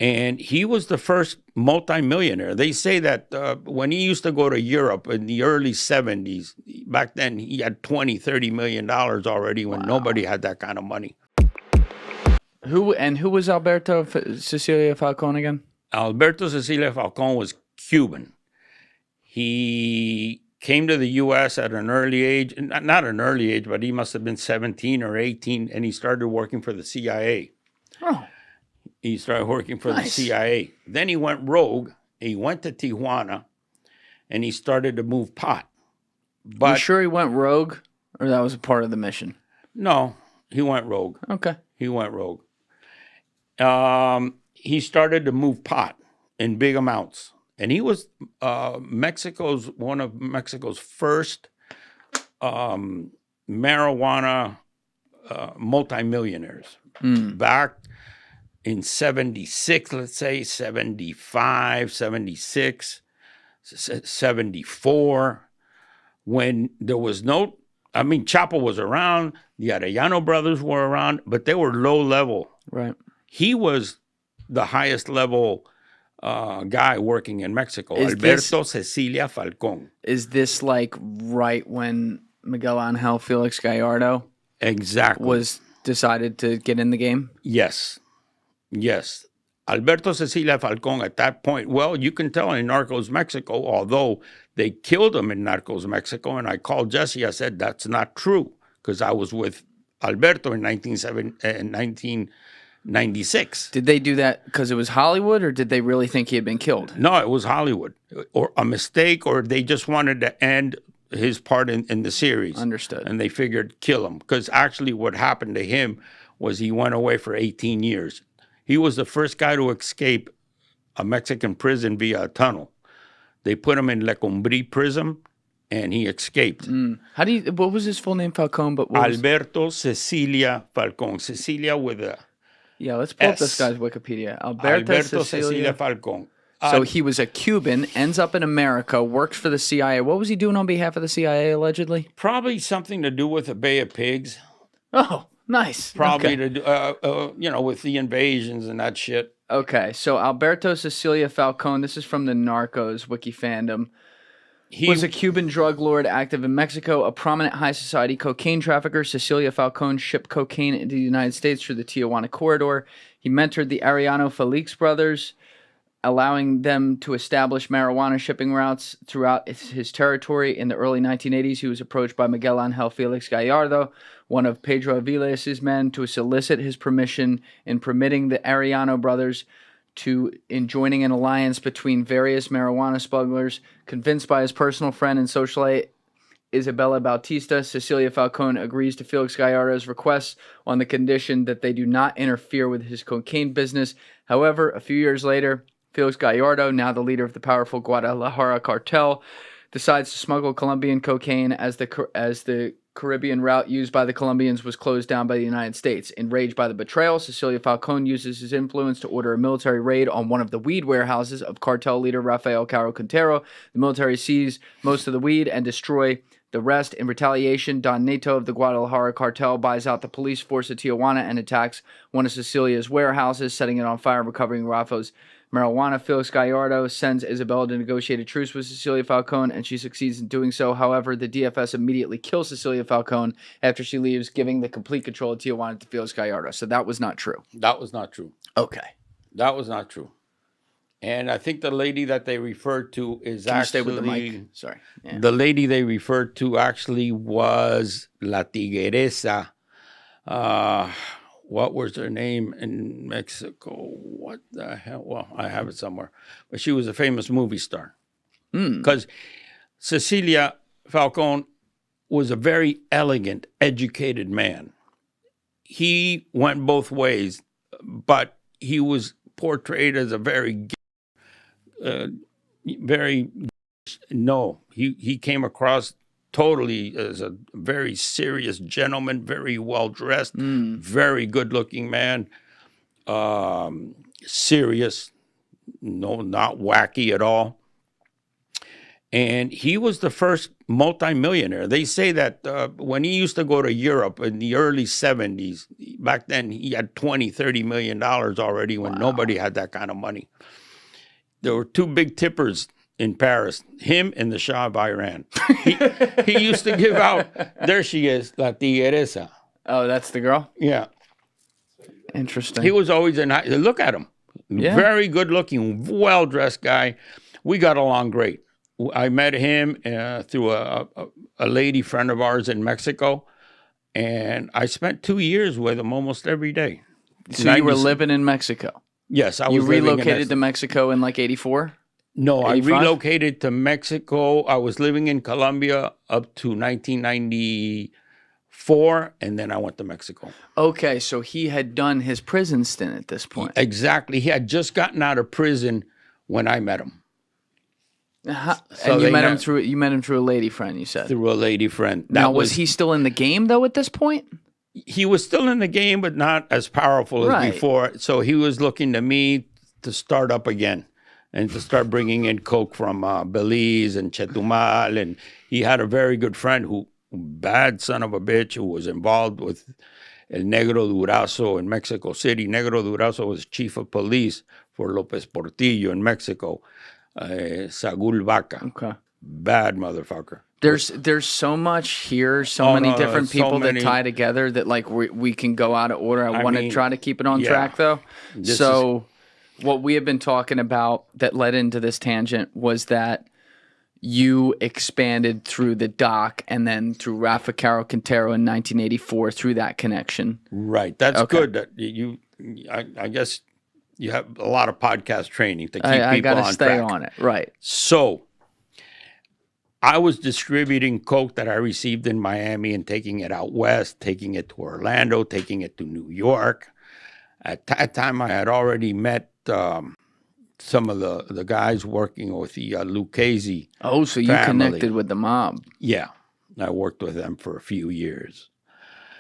And he was the first multimillionaire. They say that when he used to go to Europe in the early 70s, back then he had $20-30 million already when nobody had that kind of money. Who was Alberto Cecilia Falcone again? Alberto Cecilia Falcone was Cuban. He came to the U.S. at an early age, not an early age, but he must have been 17 or 18, and he started working for the CIA. Oh. He started working for the CIA. Then he went rogue. He went to Tijuana, and he started to move pot. But you sure he went rogue, or that was a part of the mission? No, he went rogue. Okay. He went rogue. He started to move pot in big amounts. And he was one of Mexico's first marijuana multimillionaires. Back in 76, let's say, 75, 76, 74, when there was no, Chapo was around, the Arellano brothers were around, but they were low level. Right. He was the highest level guy working in Mexico, Alberto Cecilia Falcone. Is this like right when Miguel Angel Felix Gallardo was decided to get in the game? Yes. Yes. Alberto Cecilia Falcone at that point, well, you can tell in Narcos Mexico, although they killed him in Narcos Mexico, and I called Jesse, I said, that's not true, because I was with Alberto in 1996. Did they do that because it was Hollywood, or did they really think he had been killed? No, it was Hollywood, or a mistake, or they just wanted to end his part in the series. Understood. And they figured kill him, because actually what happened to him was he went away for 18 years. He was the first guy to escape a Mexican prison via a tunnel. They put him in Lecumbre prison, and he escaped. What was his full name? Falcone, but Alberto Cecilia Falcone. Cecilia with a yeah. Let's pull up this guy's Wikipedia. Alberto Cecilia Falcone. So he was a Cuban, ends up in America, works for the CIA. What was he doing on behalf of the CIA allegedly? Probably something to do with the Bay of Pigs. Oh, nice. Probably to do, with the invasions and that shit. Okay, so Alberto Cecilia Falcone, this is from the Narcos wiki fandom. He was a Cuban drug lord active in Mexico, a prominent high society cocaine trafficker. Cecilia Falcone shipped cocaine into the United States through the Tijuana corridor. He mentored the Arellano Felix brothers, allowing them to establish marijuana shipping routes throughout his territory. In the early 1980s, he was approached by Miguel Angel Felix Gallardo, one of Pedro Aviles' men, to solicit his permission in permitting the Arellano brothers in joining an alliance between various marijuana smugglers. Convinced by his personal friend and socialite Isabella Bautista, Cecilia Falcone agrees to Felix Gallardo's requests on the condition that they do not interfere with his cocaine business. However, a few years later, Felix Gallardo, now the leader of the powerful Guadalajara cartel, decides to smuggle Colombian cocaine as the Caribbean route used by the Colombians was closed down by the United States. Enraged by the betrayal, Cecilia Falcone uses his influence to order a military raid on one of the weed warehouses of cartel leader Rafael Caro Quintero. The military seize most of the weed and destroy the rest. In retaliation, Don Neto of the Guadalajara cartel buys out the police force at Tijuana and attacks one of Cecilia's warehouses, setting it on fire and recovering Rafa's marijuana. Felix Gallardo sends Isabella to negotiate a truce with Cecilia Falcone, and she succeeds in doing so. However, the DFS immediately kills Cecilia Falcone after she leaves, giving the complete control of Tijuana to Felix Gallardo. So that was not true. That was not true. Okay. That was not true. And I think the lady that they referred to is Can actually... you stay with the mic? Sorry. Yeah. The lady they referred to actually was La Tigresa. What was her name in Mexico? What the hell? Well, I have it somewhere. But she was a famous movie star. Because Cecilia Falcone was a very elegant, educated man. He went both ways, but he was portrayed as a he came across totally as a very serious gentleman, very well-dressed, very good-looking man, serious, no, not wacky at all. And he was the first multimillionaire. They say that when he used to go to Europe in the early 70s, back then he had $20-30 million already when nobody had that kind of money. There were two big tippers in Paris, him and the Shah of Iran. He used to give out, there she is, La Tigresa. Oh, that's the girl? Yeah. Interesting. He was always look at him. Yeah. Very good looking, well-dressed guy. We got along great. I met him through a lady friend of ours in Mexico, and I spent 2 years with him almost every day. So you were living in Mexico? Yes, I was. You relocated to Mexico in like 84? No, 85? I relocated to Mexico. I was living in Colombia up to 1994, and then I went to Mexico. Okay, so he had done his prison stint at this point. Exactly. He had just gotten out of prison when I met him. And you met him through a lady friend, you said? Through a lady friend. Now, was he still in the game, though, at this point? He was still in the game, but not as powerful as before. So he was looking to me to start up again and to start bringing in coke from Belize and Chetumal. And he had a very good friend bad son of a bitch, who was involved with El Negro Durazo in Mexico City. Negro Durazo was chief of police for López Portillo in Mexico. Sagul Vaca. Okay. Bad motherfucker. There's so much here, many different people that tie together that like we can go out of order. I want to try to keep it on track though. What we have been talking about that led into this tangent was that you expanded through the doc and then through Rafa Caro Quintero in 1984 through that connection. Right. That's good. That I guess you have a lot of podcast training to keep people on track. I got to stay on it. Right. So I was distributing coke that I received in Miami and taking it out west, taking it to Orlando, taking it to New York. At that time, I had already met some of the guys working with the Lucchese Oh, so you family. Connected with the mob. Yeah. I worked with them for a few years.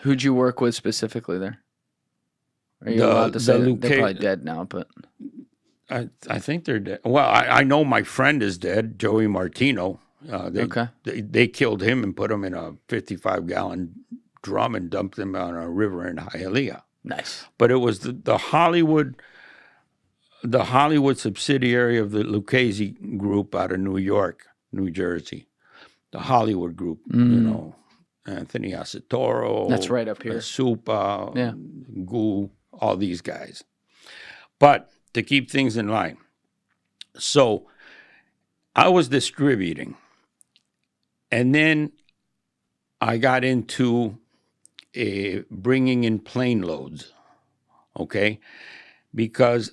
Who'd you work with specifically there? Are you allowed to say they're probably dead now, but... I think they're dead. Well, I know my friend is dead, Joey Martino. They killed him and put him in a 55-gallon drum and dumped him on a river in Hialeah. Nice. But it was the Hollywood subsidiary of the Lucchese group out of New York, New Jersey. The Hollywood group, Anthony Asitoro. That's right up here. Supa, Gu, all these guys. But to keep things in line, so I was distributing. And then I got into bringing in plane loads, okay? Because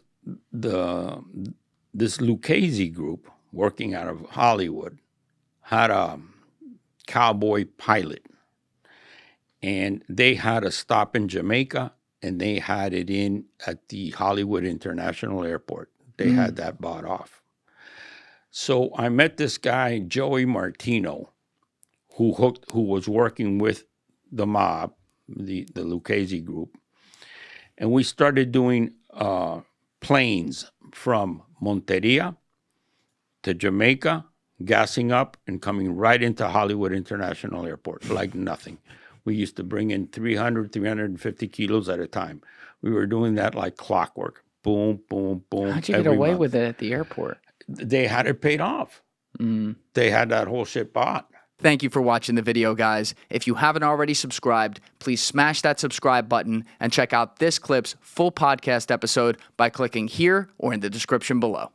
this Lucchese group working out of Hollywood had a cowboy pilot. And they had a stop in Jamaica, and they had it in at the Hollywood International Airport. They had that bought off. So I met this guy, Joey Martino, who was working with the mob, the Lucchese group. And we started doing planes from Monteria to Jamaica, gassing up and coming right into Hollywood International Airport like nothing. We used to bring in 300, 350 kilos at a time. We were doing that like clockwork. Boom, boom, boom. How'd you get away with it at the airport? They had it paid off. They had that whole shit bought. Thank you for watching the video, guys. If you haven't already subscribed, please smash that subscribe button and check out this clip's full podcast episode by clicking here or in the description below.